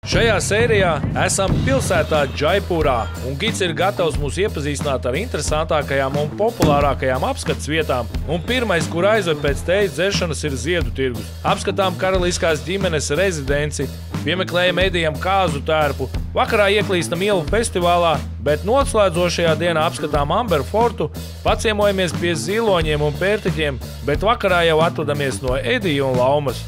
Šajā sērijā esam pilsētā Džaipūrā, un gids ir gatavs mūs iepazīstināt ar interesantākajām un populārākajām apskates vietām. Un pirmais, kur aizved pēc tējas dzeršanas, ir ziedu tirgus. Apskatām karaliskās ģimenes rezidenci, piemeklējam ēdījam kāzu tērpu, vakarā ieklīstam ielu festivālā, bet noslēdzošajā dienā apskatām Amber Fortu, paciemojamies pie ziloņiem un pērtiķiem, bet vakarā jau atvadamies no Edija un Laumas.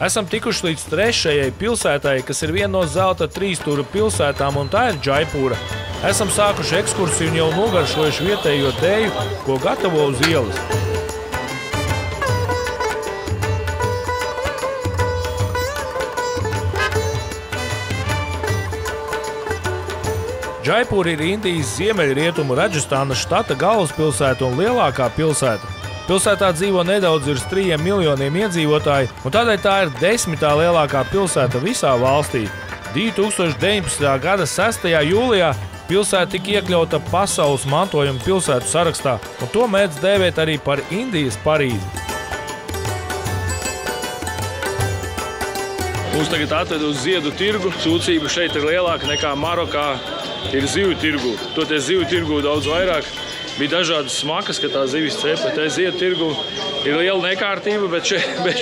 Esam tikuši līdz trešajai pilsētai, kas ir viena no zelta trīsstūra pilsētām, un tā ir Džaipūra. Esam sākuši ekskursiju un jau nogaršojuši vietējo tēju, ko gatavo uz ielas. Džaipūra ir Indijas ziemeļrietumu Radžastānas štata galvaspilsēta un lielākā pilsēta. Pilsētā dzīvo nedaudz virs 3 miljoniem iedzīvotāju, un tādēļ tā ir 10. lielākā pilsēta visā valstī. 2019. gada 6. jūlijā pilsēta tika iekļauta pasaules mantojuma pilsētu sarakstā, un to mēdz dēvēt arī par Indijas Parīzi. Mūs tagad atved uz ziedu tirgu. Sūdzība šeit ir lielāka nekā Marokā ir zivju tirgu. Toties zivju tirgu daudz vairāk. Bija dažādas smakas, ka tā zivis cepa. Te ziedu tirgu ir liela nekārtība, bet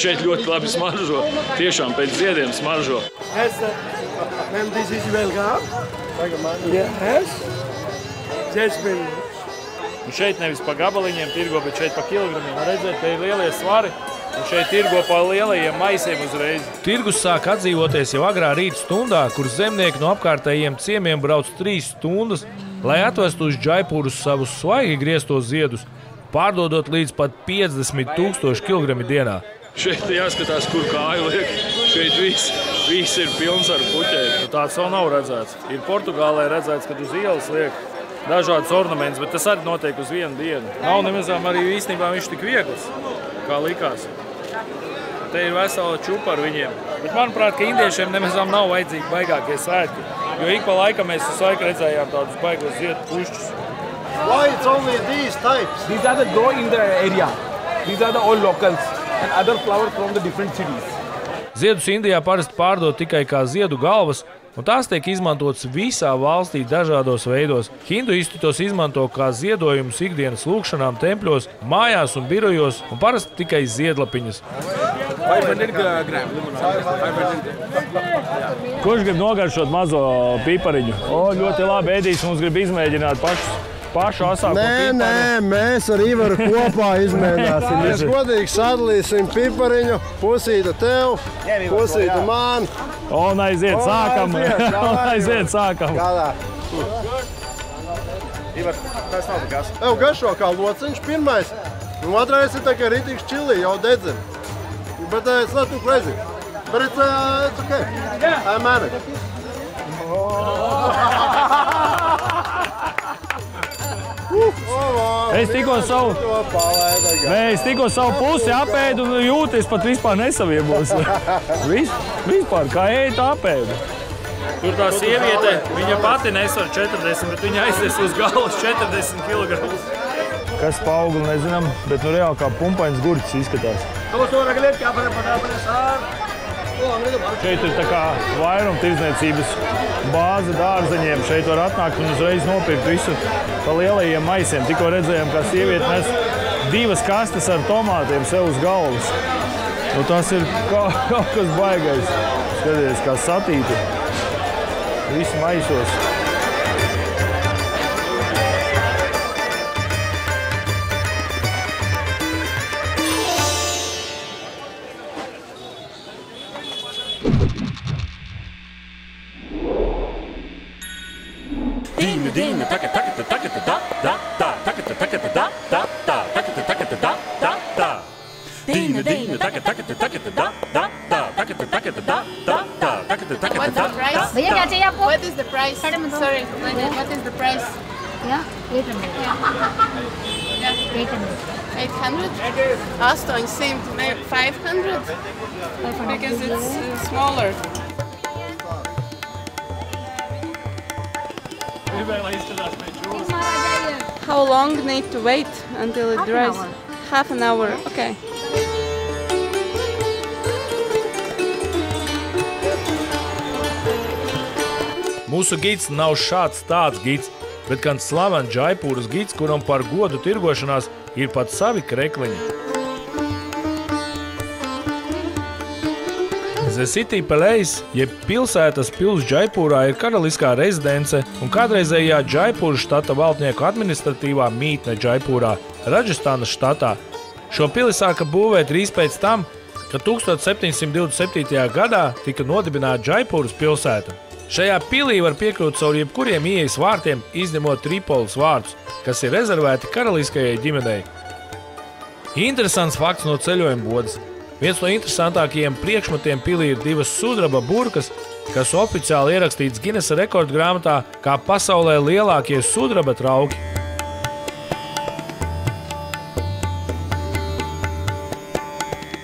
šeit ļoti labi smaržo. Tiešām pēc ziediem smaržo. Un šeit nevis pa gabaliņiem tirgo, bet šeit pa kilogramiem. Redzēt, ka ir lielie svari. Un šeit tirgo pa lielajiem maisiem uzreiz. Tirgus sāk atdzīvoties jau agrā rīta stundā, kur zemnieki no apkārtējiem ciemiem brauc 3 stundas, lai atvestu uz Džaipūru savus svaigi grieztos ziedus, pārdodot līdz pat 50 000 kg dienā. Šeit jāskatās, kur kāju liek. Šeit viss ir pilns ar puķēm. Tāds vēl nav redzēts. Ir Portugālē redzēts, kad uz ielas liek dažādas ornamentus, bet tas arī notiek uz vienu dienu. Nav nemazām arī īstenībā viņš tik viegls, kā likās. Te ir vesela čupa ar viņiem. Bet manuprāt, ka indiešiem nemazām nav vajadzīgi baigākie svētki. Jo ik pa laikam mēs visu laiku redzējām tādus baigos ziedu pušķus. Why it's only these types? These are the grow in the area. These are the all locals and other flowers from the different cities. Ziedus Indijā parasti pārdod tikai kā ziedu galvas, un tās tiek izmantotas visā valstī dažādos veidos. Hinduisti tos izmanto kā ziedojumus ikdienas lūkšanām tempļos, mājās un birojos, un parasti tikai ziedlapiņas. 500 grams. Kurš grib nogaršot mazo pipariņu? Ļoti labi, Edijs mums grib izmēģināt pašu asāko piparu. Nē, mēs ar Ivaru kopā izmēģināsim. Mēs godīgi sadalīsim pipariņu, pusītu tev, pusītu man. Un aiziet, sākam! Aiziet, sākam! Kādā? Ivar, tas nav nekas. Tev garšo kā lociņš pirmais, un otrais ir tā kā ritīgs čili, jau dedzina. But it's not too crazy. But it's okay. I manage. Es tikko savu pusi apēdu un jūtu, es pat vispār nesaviebos. Vispār, kā ēdu apēdu. Tur tā sieviete, viņa pati nesvar 40, bet viņa aizies uz galvas 40 kg. Kas pa augli nezinām, bet nu reāli kā pumpains gurķis izskatās. Šeit ir tā kā vairumtirdzniecības bāze dārzeņiem. Šeit var atnākt un uzreiz nopirkt visu pa lielajiem maisiem. Tikko redzējām, kā sieviete nes 2 kastes ar tomātiem sev uz galvas. Nu, tas ir kaut kas baigais. Skaties, kā satīti. Visi maisos. What is the price? Sorry, what is the price? Yeah, 800. 800? 800, maybe 500? Because it's smaller. How long need to wait until it dries? Half an hour, okay. Mūsu gids nav šāds tāds gids, bet gan slavens Džaipūras gids, kuram par godu tirgošanās ir pat savi krekliņi. The City Palace, jeb pilsētas pils Džaipūrā, ir karaliskā rezidence un kādreizējā Džaipūras štata valdnieku administratīvā mītne Džaipūrā, Radžastānas štatā. Šo pili sāka būvēt drīz pēc tam, kad 1727. gadā tika nodibināta Džaipūras pilsēta. Šajā pilī var piekļūt caur jebkuriem ieejas vārtiem, izņemot Tripolis vārtus, kas ir rezervēti karaliskajai ģimenei. Interesants fakts no ceļojuma bodas. Viens no interesantākajiem priekšmetiem pilī ir 2 sudraba burkas, kas oficiāli ierakstīts Ginesa rekordu grāmatā kā pasaulē lielākie sudraba trauki.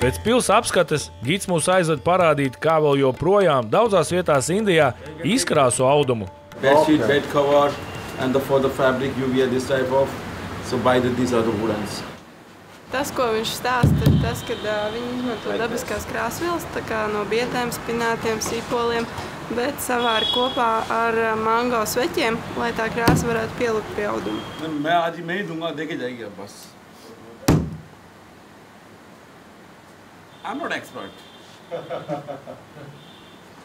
Pēc pils apskates gids mūs aizved parādīt, kā vēl joprojām daudzās vietās Indijā izkrāso audumu. Bedsheet, bed cover, and for the fabric you wear this type of. So buy these are the woolens. Tas, ko viņš stāsta, ir tas, ka viņi izmanto dabiskās krāsvielas, tā kā no bietēm, spinātiem, sīpoliem, bet savāri kopā ar mango sveķiem, lai tā krāsa varētu pielikt pie auduma. मैं आज ही मैं ही दूंगा, देके जाइए बस. I'm not expert.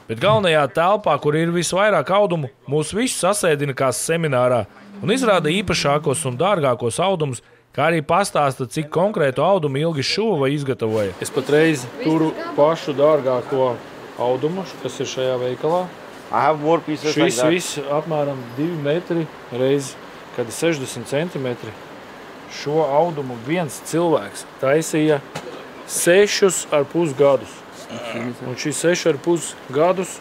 Bet galvenajā telpā, kur ir visvairāk audumu, mūs visus sasēdina kā seminārā un izrāda īpašākos un dārgākos audumus, kā arī pastāsta, cik konkrētu audumu ilgi šuva izgatavoja. Es patreiz turu pašu dārgāko audumu, kas ir šajā veikalā. Šis viss apmēram 2 metri reiz, kad 60 centimetri. Šo audumu viens cilvēks taisīja 6,5 gadus. Un šis 6,5 gadus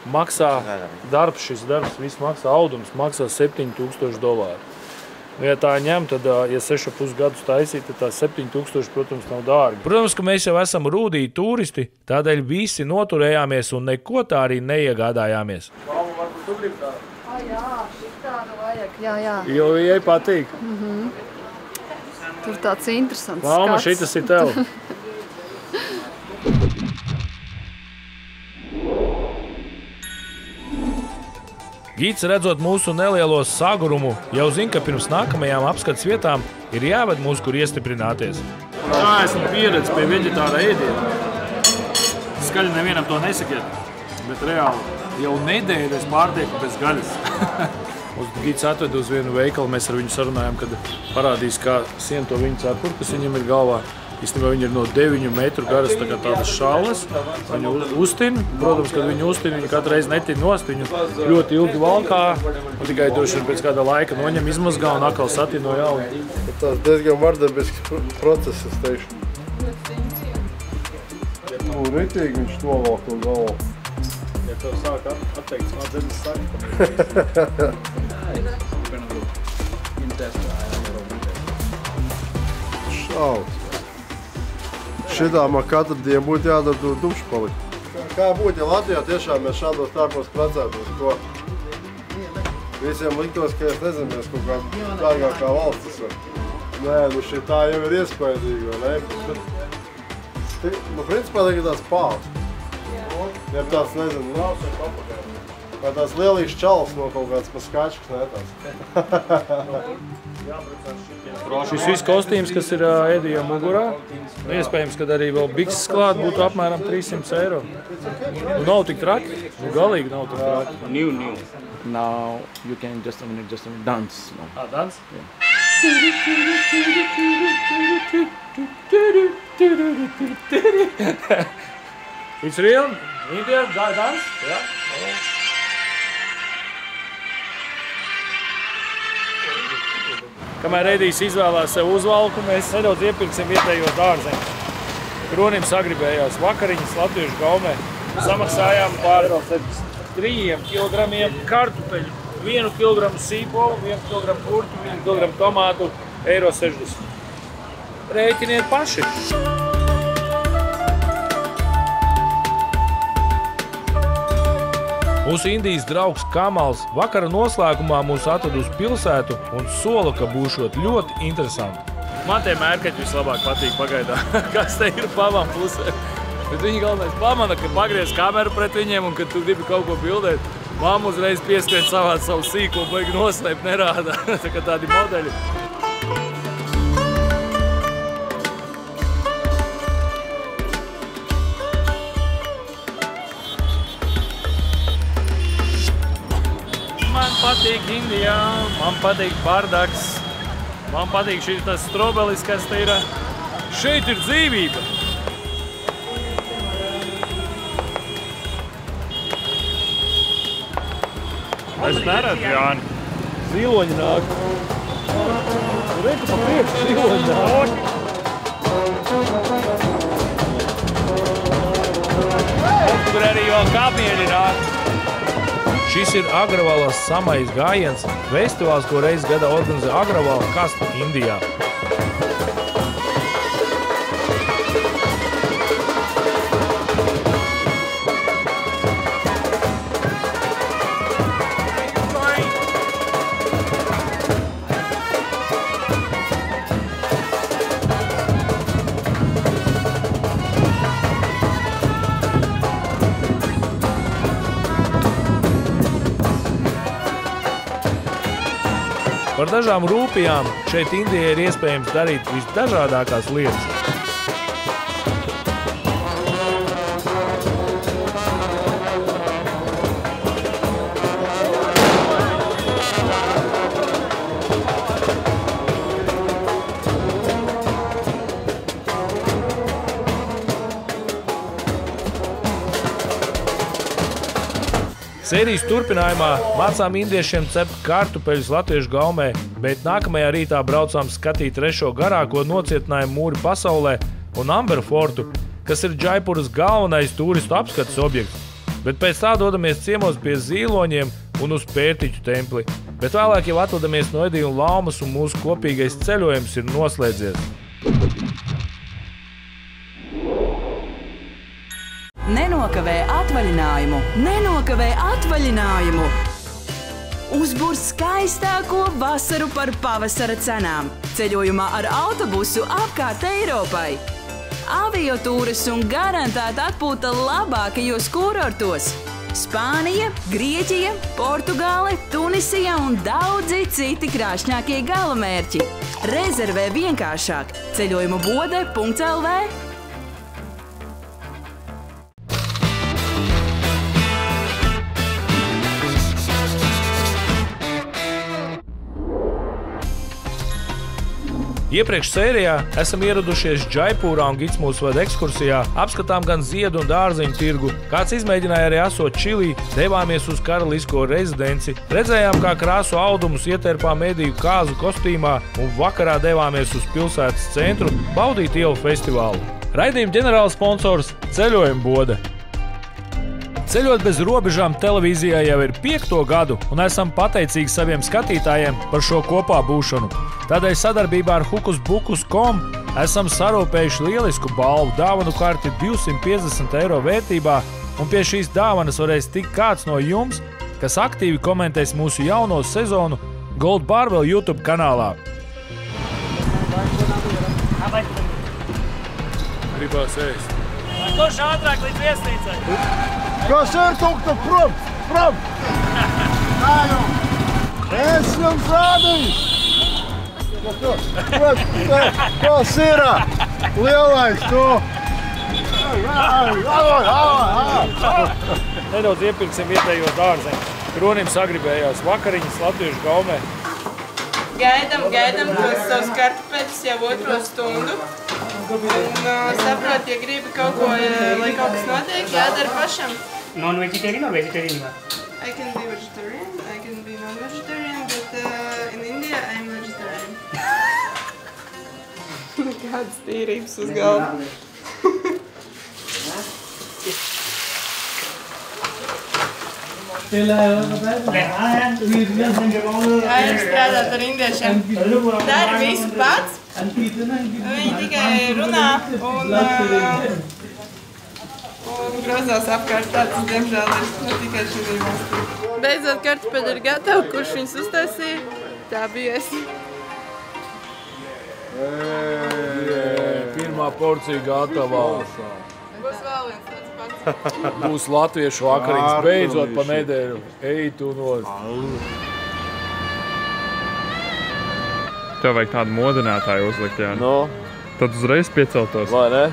maksā darbs, šis darbs viss maksā, audums maksā $7,000. Ja tā ņem, tad, ja 6,5 gadus taisīt, tad tā 7,000, protams, nav dārgi. Protams, ka mēs jau esam rūdīgi turisti, tādēļ visi noturējāmies un neko tā arī neiegādājāmies. Varbūt tu gribi tādu? Jā, šitādu vajag. Jā. Jo viņai patīk. Tur tāds interesants skats. Palma, šitas ir tev. Gids, redzot mūsu nelielo sagurumu, jau zina, ka pirms nākamajām apskates vietām ir jāved mūs, kur iestiprināties. Tā esmu pieredze pie veģetāra ēdiena. Skaļi nevienam to nesakiet, bet reāli jau nedēļu es pārtieku bez gaļas. Gids atved uz vienu veikalu, mēs ar viņu sarunājām, kad parādīs, kā sien to viņa cepuri, kas viņam ir galvā. Īstenībā viņi ir no 9 metru garas, tā kā tādas šalles. Viņu uztin. Protams, kad viņu uztin, viņi katru reizi netin nost. Viņu ļoti ilgi valkā. Un tikai droši vien pēc kāda laika noņem, izmazgā un atkal satin no jauna. Tas diezgan vardarbisks process, es teikšu. Ritīgi viņš to vēl to galvu. Ja tev sāk atteikt smadzenes saka. Šaut. Šitā man katru dienu būtu jādara tur dušu palikt. Kā būtu, ja Latvijā tiešām mēs šādos tārpos precētos, ko visiem liktos, ka es nezinu, mēs kaut kā dārgākā valstis var. Nē, nu šitā jau ir iespaidīgi, vai ne? Bet, principā tagad tāds pāls. Ja tāds, nezinu, vai tāds lielīgs čals no kaut kāds paskačks, ne tāds. Šis viss kostīms, kas ir Edija mugurā, iespējams, kad arī vēl bikses klāt, būtu apmēram 300 eiro. Nu, nav tik traki, galīgi nav tik traki. New. Now you can just dance. Dance? It's real? Indian dance? Yeah. Kamēr Edijs izvēlās sev uzvalku, mēs nedaudz iepirksim vietējos dārzeņus. Kronim sagribējās vakariņas latviešu gaumē. Samaksājām par 3 kilogramiem kartupeļu. 1 kilogramu sīpolu, 1 kilogramu gurķu, 1 kilogramu tomātu, €60. Rēķiniet paši! Mūsu Indijas draugs Kamals vakara noslēgumā mūs atved uz pilsētu un sola, ka būšot ļoti interesanti. Man tie mērkaļi vislabāk patīk pagaidā, kas te ir pavam pusē. Bet viņi galvenais pamana, ka pagriez kameru pret viņiem un kad tu gribi kaut ko bildēt, mamma uzreiz pieskrien savāt savu sīko, baigi noslēpt nerādā, tā kā tādi modeļi. Man patīk Indijā, man patīk bardaks, man patīk šis tas strobelis, kas te ir. Šeit ir dzīvība. Es neredzu, Jāni. Zīloņi nāk. Reku pa priekšu zīloņi nāk. Tur arī vēl kāpieļi nāk. Šis ir Agravalas samajas gājiens, festivāls, ko reiz gadā organizē Agravala kasta Indijā. Par dažām rūpijām šeit Indijā ir iespējams darīt visdažādākās lietas. Sērijas turpinājumā mācām indiešiem cept kartupeļus latviešu gaumē, bet nākamajā rītā braucām skatīt 3. garāko nocietinājumu mūri pasaulē un Amber fortu, kas ir Džaipuras galvenais turistu apskates objekts. Bet pēc tā dodamies ciemos pie zīloņiem un uz Pērtiķu templi. Bet vēlāk jau atvadamies no Edija un Laumas un mūsu kopīgais ceļojums ir noslēdzies. Nenokavē atvaļinājumu! Nenokavē atvaļinājumu! Uzbūr skaistāko vasaru par pavasara cenām. Ceļojumā ar autobusu apkārt Eiropai. Aviotūras un garantēta atpūta labākajos kurortos. Spānija, Grieķija, Portugāle, Tunisija un daudzi citi krāšņākie galamērķi. Rezervē vienkāršāk. ceļojumubode.lv. Iepriekš sērijā esam ieradušies Džaipūrā un gids mūs vada ekskursijā, apskatām gan ziedu un dārzeņu tirgu, kāds izmēģināja arī esot Čilī, devāmies uz karalisko rezidenci, redzējām, kā krāsu audumus ietērpām Ediju kāzu kostīmā un vakarā devāmies uz pilsētas centru baudīt ielu festivālu. Raidījuma ģenerālsponsors Ceļojumubode. Ceļot bez robežām televīzijā jau ir 5. gadu un esam pateicīgi saviem skatītājiem par šo kopā būšanu. Tādēļ sadarbībā ar hukusbukus.com esam sarūpējuši lielisku balvu dāvanu karti 250 eiro vērtībā, un pie šīs dāvanas varēs tikt kāds no jums, kas aktīvi komentēs mūsu jauno sezonu Gold Barbell YouTube kanālā. Gribās ēst. Kurš ātrāk līdz viesnīcai? Kas ir tukta prom? Prom! Tā jau! Es jums rādīju! Kas ir? Lielais tu! Nedaudz iepirksim vietējos dārzeņus. Kronim sagribējās vakariņas latviešu gaumē. Gaidam tos savus kartupeļus jau 2 stundu. Un saprot, ja gribi kaut ko, lai kaut kas notiek, jādara pašam. Non-vegetarian or vegetarian? I can be vegetarian, I can be non-vegetarian, but in India I'm vegetarian. Nekādas tīrības uz galvu. Jā, ir strādāt ar indiešiem. Dari visu pats. Viņi tikai runā un grozās apkārt. Tāds, diemžēl, ir tikai šī valstī. Beidzot, kartupeļi ir gatavi. Kurš viņus uztaisīja? Tā bija es. Pirmā porcija gatavā. Būs vēl viens tāds pats. Būs latviešu vakariņas beidzot pa nedēļu. Ej tu nost. Tev vajag tādu modinātāju uzlikt, jā. No. Tad uzreiz pieceltos. Vai ne?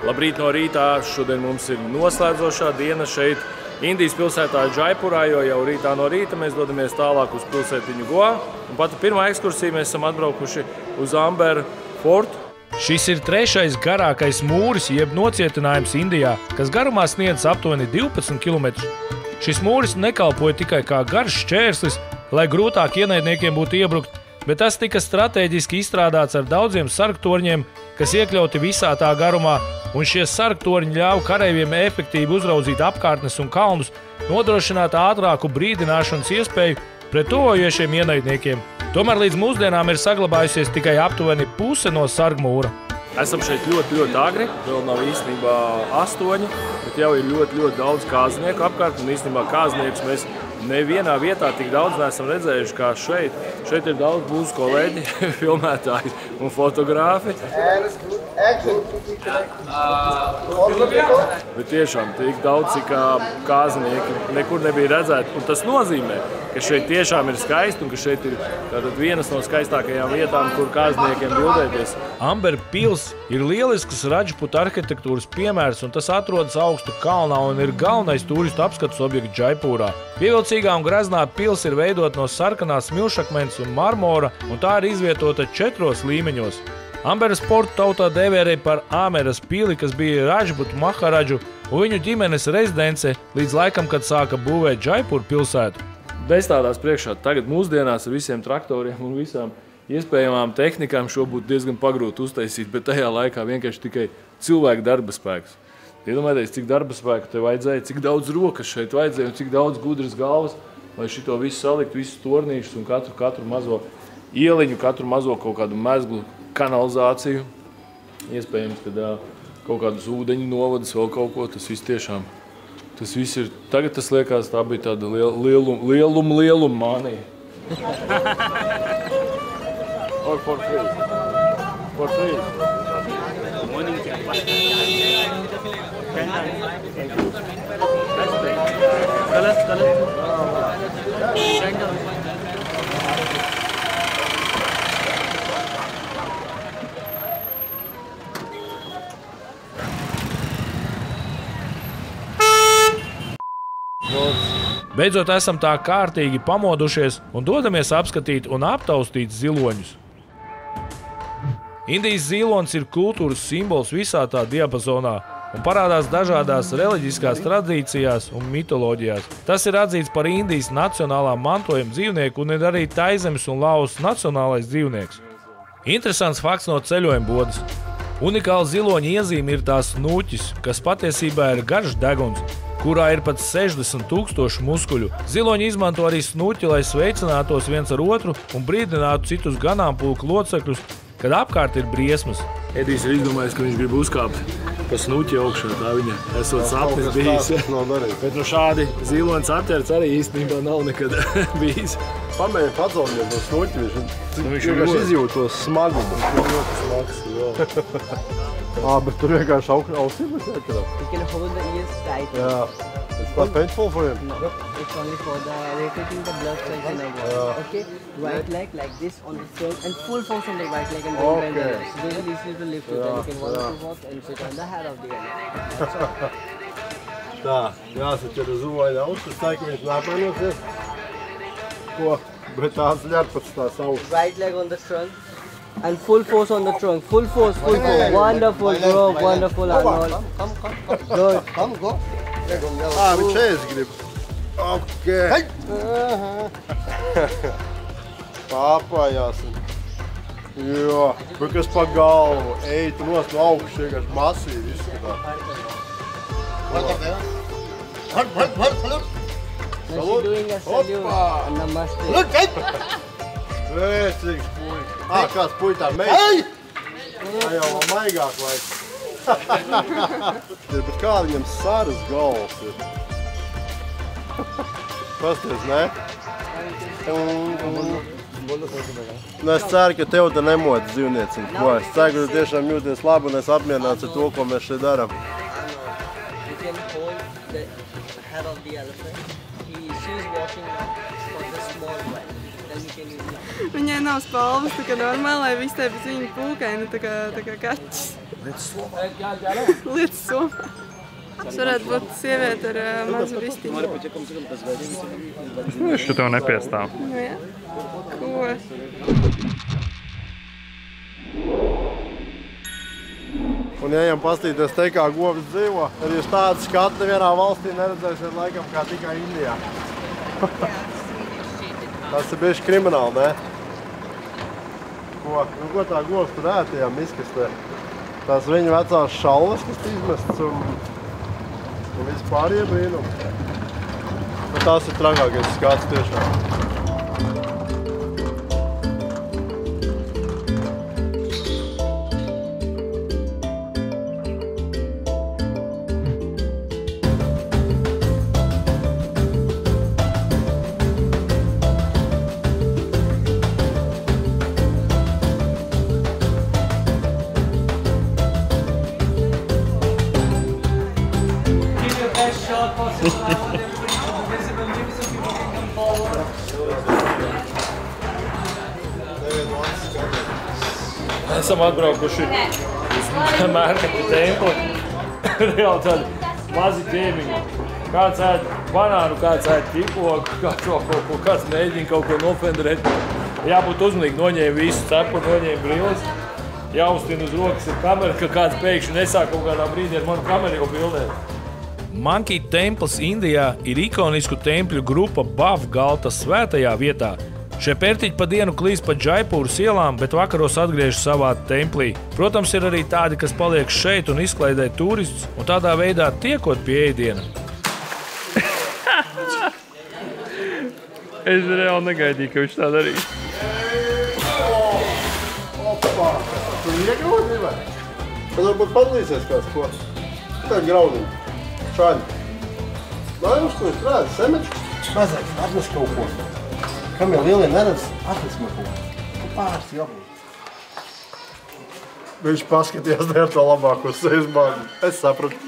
Labrīt no rītā. Šodien mums ir noslēdzošā diena šeit Indijas pilsētā Džaipurā, jo jau rītā no rīta mēs dodamies tālāk uz pilsētiņu Goa. Un pat pirmā ekskursija mēs esam atbraukuši uz Amber Fortu. Šis ir trešais garākais mūris, jeb nocietinājums Indijā, kas garumā sniedz aptuveni 12 km. Šis mūris nekalpoja tikai kā garš šķērslis, lai grūtāk ienaidniekiem būtu iebrukt, bet tas tika stratēģiski izstrādāts ar daudziem sargtorņiem, kas iekļauti visā tā garumā, un šie sargtorņi ļāva kareiviem efektīvi uzraudzīt apkārtnes un kalnus, nodrošināt ātrāku brīdināšanas iespēju pret tuvojošiem ienaidniekiem. Tomēr līdz mūsdienām ir saglabājusies tikai aptuveni puse no sargmūra. Esam šeit ļoti agri, vēl nav īstenībā 8, bet jau ir ļoti daudz kāznieku apkārt, un īstenībā kāzniekus mēs nevienā vietā tik daudz neesam redzējuši kā šeit. Šeit ir daudz mūsu kolēģi, filmētāji un fotogrāfi. Bet tiešām tik daudz, cik kāznieki nekur nebija redzēti. Un tas nozīmē, ka šeit tiešām ir skaisti un ka šeit ir vienas no skaistākajām vietām, kur kāzniekiem bildēties. Amber pils ir lielisks Raģputa arhitektūras piemērs, un tas atrodas augstu kalnā un ir galvenais turistu apskates objekts Džaipūrā. Pievilcīgā un greznā pils ir veidot no sarkanās smilšakmens un marmora, un tā ir izvietota 4 līmeņos. Amberas portu tautā dēvē arī par Āmeras pili, kas bija Raģputu maharaģu un viņu ģimenes rezidence līdz laikam, kad sāka būvēt Džaipuru pilsētu. Bestādās priekšā tagad mūsdienās ar visiem traktoriem un visām iespējamām tehnikām šo būtu diezgan pagrūti uztaisīt, bet tajā laikā vienkārši tikai cilvēku darba spēks. Iedomājieties, cik darba spēku te vajadzēja, cik daudz rokas šeit vajadzēja un cik daudz gudras galvas, lai šito visu salikt, visus tornīšus un katru mazo ieliņu, katru mazo kaut kādu mezglu kanalizāciju. Iespējams, kad kaut kādus ūdeņu novadus, vēl kaut ko, tas viss tiešām. Tas viss ir, tagad tas liekas, tā bija tāda lieluma mānija. Or for free. For free. Beidzot esam tā kārtīgi pamodušies un dodamies apskatīt un aptaustīt ziloņus. Indijas zilonis ir kultūras simbols visā tā diapazonā un parādās dažādās reliģiskās tradīcijās un mitoloģijās. Tas ir atzīts par Indijas nacionālā mantojuma dzīvnieku un ir arī Taizemes un Laosas nacionālais dzīvnieks. Interesants fakts no ceļojuma bodes. Unikāla ziloņa iezīme ir tās snuķis, kas patiesībā ir garš deguns, kurā ir pat 60 000 muskuļu. Ziloņi izmanto arī snuķi, lai sveicinātos viens ar otru un brīdinātu citus ganāmpulku locekļus, kad apkārt ir briesmas. Edijs ir izdomājis, ka viņš grib uzkāpt pa snuķi augšā, tā viņa esot sapnis bijis. Bet nu šādi ziloņas atķerts arī īstenībā nav nekad bijis. Pamēģi padzauņot no snuķi, viņš vienkārši izjūt to smagumu. Viņš ir ļoti smags, jā. Bet tur vienkārši ausīm ir jākarā. You can hold the ears tight. Yeah. It's not painful for him? No, it's only for the rotating the blood circulation like that. Yeah. Okay, right leg like this on the front and full force on the right leg and don't bend the legs. Very easy to lift it and you can walk and sit on the head of the animal. That's all. Tā, jāsaķer uz ūvaļa augstu, tā ka viņš nāpainosies. Ko? Bet tās ļarpats tās augstu. Right leg on the trunk and full force on the trunk. Full force, full force. Wonderful, bro. Wonderful, Arnold. Come. Good. Come, go. Viņš ēst grib. Ok. Pārpājāsim. Jā, bet kas pa galvu. Ej, tu nost no augšu, vienkārši masīvi izskatās. She's doing a salute and namaste. Vēcīgs puika. Kāds puitā meita? Jau maigāk vajag. Bet kā viņam saras galvas ir? Pasties, ne? Es ceru, ka tev te nemodas dzīvniecim. Es ceru, ka tu tiešām jūties labi un es apmierināts ar to, ko mēs šeit darām. You can hold the head of the elephant. She's walking for the small one. Then you can use it. Viņai nav spalvas, tā kā normālai, viss te pēc viņa pūkaini, tā kā kaķis. Lietas somā. Tas varētu būt sieviete ar mazu vistiņu. Es šo tev nepiestāvu. Nu jā? Ko? Un ja ejam pastīties te, kā govis dzīvo, tad jūs tādu skatu nevienā valstī neredzēsiet laikam kā tikai Indijā. Tas ir bišķi krimināli, ne? Ko tā govs tur ēd tajā miskastē? Tās viņu vecās šalvas, kas izmests un vispār iebrīnumi. Tas ir trakākais skats tiešām. Esam atbraukuši uz Mērkapja templi. Reāli tādi mazi ķēmiņi. Kāds ēd banānu, kāds ēd ķipoku, kāds mēģina kaut ko nofenderēt. Jābūt uzmanīgi, noņēma visu cepuri, noņēma brilles. Jāuztina uz rokas ir kamera, ka kāds pēkšņi nesāk kaut kādā brīdī ar manu kameru jau bildēt. Monkey templis Indijā ir ikonisku tempļu grupa Bhavgalta svētajā vietā. Šie pērtiķi pa dienu klīst pa Džaipūras ielām, bet vakaros atgriežas savā templī. Protams, ir arī tādi, kas paliek šeit un izklaidē turistus, un tādā veidā tiekot pie ēdiena. Es reāli negaidīju, ka viņš tā darīs. Opā! Tu iegrūdi, vai? Tad varbūt padalīsies kāds ko. Tā graudiņa. Šādi. Lai mums ko es rādzi, semeču. Mazāk, atnes kaut ko. Kam jau lielie neredz, atnes man ko. Pāris jābūt. Viņš paskatījās nevar to labāko sejas bādu. Es sapratu.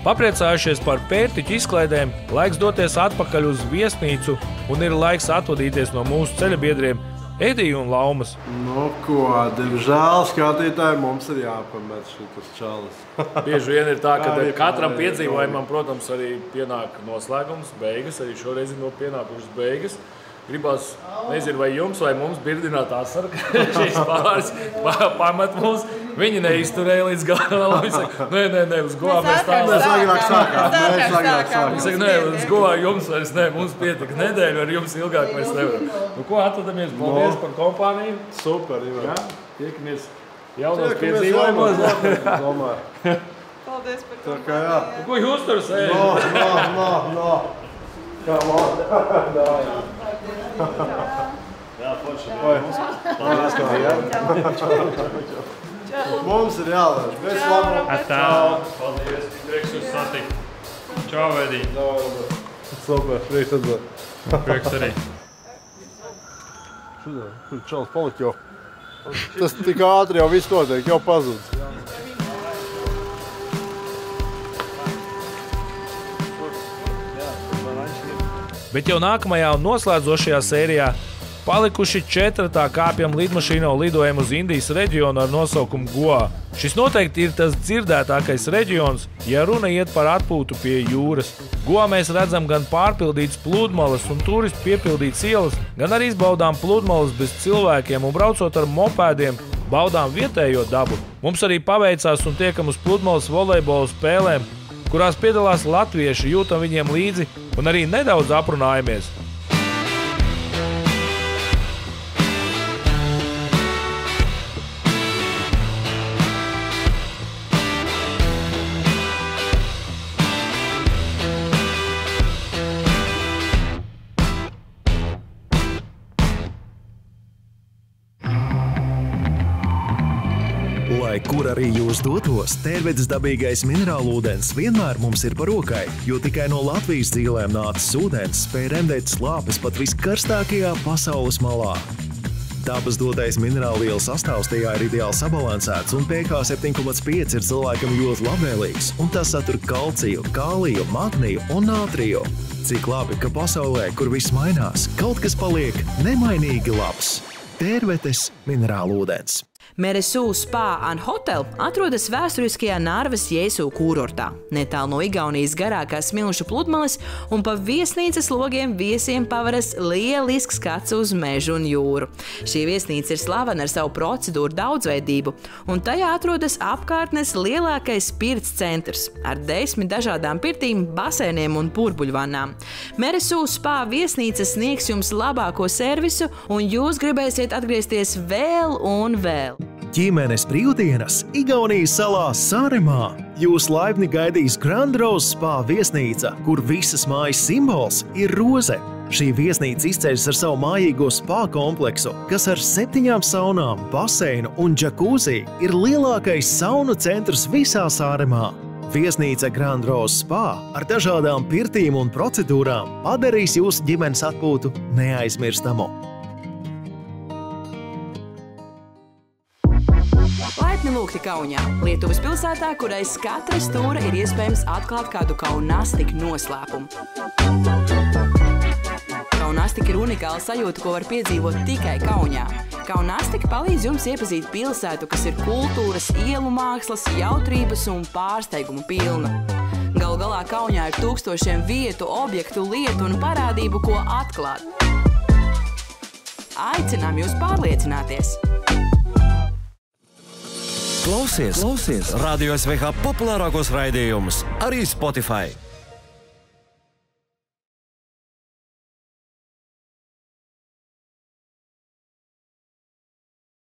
Papriecājušies par pērtiķu izklaidēm, laiks doties atpakaļ uz viesnīcu un ir laiks atvadīties no mūsu ceļabiedriem Ediju un Laumas. Nu ko, diemžēl skatītāji mums ir jāpamet šitas čalis. Bieži vien ir tā, ka katram piedzīvojumam, protams, arī pienāk noslēgums, beigas, arī šoreiz ir pienākušas beigas. Gribās, nezinu, vai jums vai mums birdināt asaru, ka šīs pāris pamet mūs. Viņi neizturēja līdz galam. Viņi saka, nē, uz Goā mēs tālāk. Mēs agrāk sākām. Viņi saka, nē, uz Goā jums vairs ne, mums pietika nedēļu, ar jums ilgāk mēs nevaram. Nu, ko atvadamies? Paldies par kompāniju. Super, Ivar. Jā, tiekamies jaunos piedzīvojumos. Paldies par Tā kā jā. Ko jūs tur sēžat? No. Come on. Jā, forši. Paldies, kā jā. Mums ir jālēž. Bez labu. Atā. Paldies. Prieks jūs satikt. Čau, Edī. Super, prieks atzāt. Prieks arī. Šodien, čals palika jau. Tas tik ātri jau viss notiek, jau pazudz. Bet jau nākamajā un noslēdzošajā sērijā palikuši 4. kāpjam lidmašīnā lidojam uz Indijas reģionu ar nosaukumu Goā. Šis noteikti ir tas dzirdētākais reģions, ja runa iet par atpūtu pie jūras. Goā mēs redzam gan pārpildītas pludmales un turistu piepildītas ielas, gan arī izbaudām pludmales bez cilvēkiem un braucot ar mopēdiem, baudām vietējo dabu. Mums arī paveicās un tiekam uz pludmales volejbola spēlēm, kurās piedalās latvieši, jūtam viņiem līdzi un arī nedaudz aprunājamies. Kur arī jūs dotos, Tērvetes dabīgais minerālūdens vienmēr mums ir par rokai, jo tikai no Latvijas dzīlēm nācis ūdens spēj remdēt slāpes pat viskarstākajā pasaules malā. Dabas dotais minerālvielu sastāvs tajā ir ideāli sabalansēts un pH 7,5 ir cilvēkam ļoti labvēlīgs, un tas satur kalciju, kāliju, magniju un nātriju. Cik labi, ka pasaulē, kur viss mainās, kaut kas paliek nemainīgi labs. Tērvetes minerālūdens. Meresū Spa and Hotel atrodas vēsturiskajā Narvas Jēzu kūrortā, netālu no Igaunijas garākās smilšu pludmales, un pa viesnīcas logiem viesiem pavaras lielisks skats uz mežu un jūru. Šī viesnīca ir slavena ar savu procedūru daudzveidību, un tajā atrodas apkārtnes lielākais pirts centrs ar 10 dažādām pirtīm, basēniem un burbuļvannām. Meresū Spa viesnīca sniegs jums labāko servisu, un jūs gribēsiet atgriezties vēl un vēl. Ģimenes brīvdienas Igaunijas salā Sāremā. Jūs laipni gaidīs Grand Rose Spa viesnīca, kur visas mājas simbols ir roze. Šī viesnīca izceļas ar savu mājīgo spa kompleksu, kas ar 7 saunām, baseinu un džakūzī ir lielākais saunu centrs visā Sāremā. Viesnīca Grand Rose Spa ar dažādām pirtīm un procedūrām padarīs jūsu ģimenes atpūtu neaizmirstamu. Laipni lūgti Kaunijā, Lietuvas pilsētā, kur aiz katra stūra ir iespējams atklāt kādu kaunastiku noslēpumu. Kaunastika ir unikāla sajūta, ko var piedzīvot tikai Kaunijā. Kaunastika palīdz jums iepazīt pilsētu, kas ir kultūras, ielu mākslas, jautrības un pārsteigumu pilna. Galu galā Kaunijā ir tūkstošiem vietu, objektu, lietu un parādību, ko atklāt. Aicinām jūs pārliecināties! Klausies Radio SVH populārākos raidījumus arī Spotify.